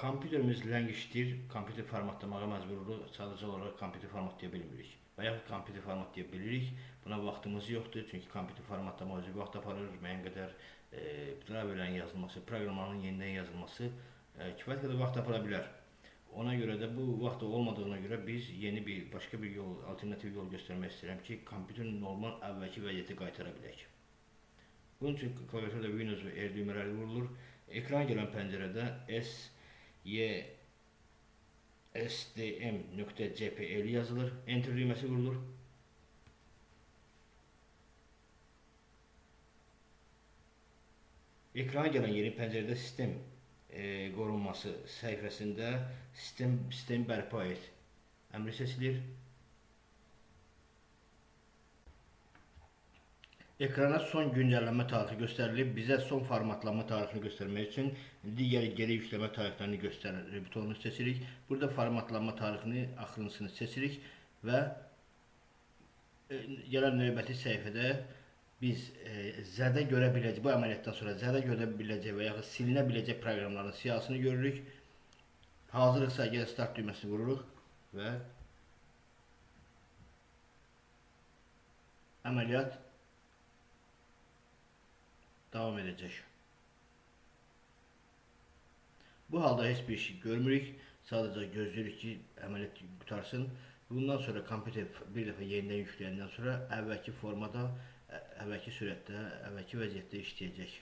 Kompüterimiz ləngişdir, kompüter formatlamağa məcburluq, sadəcə olaraq kompüter formatlaya bilmirik. Və yaxud kompüter formatlaya bilirik, buna vaxtımız yoxdur, çünki kompüter formatlama özü vaxt aparır, müəyyən qədər driverlərin yazılması, proqramların yenidən yazılması kifayət qədər vaxt apara bilər. Ona görə də bu vaxt olmadığına görə biz yeni başqa bir yol, alternativ yol göstərmək istəyirəm ki, kompüterin normal əvvəlki vəziyyəti qaytara bilək. Bunun üçün klaviaturda Windows və R düymələri vurulur. Ekran gələn pəncərədə SDM.cpl yazılır. Enter düyməsi vurulur. Ekrana gələn yeni pəncərədə sistem qorunması səhifəsində sistem bərpa et əmri seçilir. Ekrana son güncəllənmə tarixi göstərilib. Bizə son formatlanma tarixini göstərmək üçün digər geri yükləmə tarixlərini göstərir butonunu seçirik. Burada formatlanma tarixini axırıncısını seçirik və gələn növbəti səhifədə biz zədə görə biləcək, bu əməliyyatdan sonra zədə görə biləcək və yaxud silinə biləcək proqramların siyahısını görürük. Hazırlıqsa gəl start düyməsini vururuq və əməliyyat davam edəcək. Bu halda heç bir şey görmürük. Sadəcə gözləyirik ki, əməliyyat qutarsın. Bundan sonra kompüter bir dəfə yenidən yükləyəndən sonra əvvəlki formada, əvvəlki sürətdə, əvvəlki vəziyyətdə işləyəcək.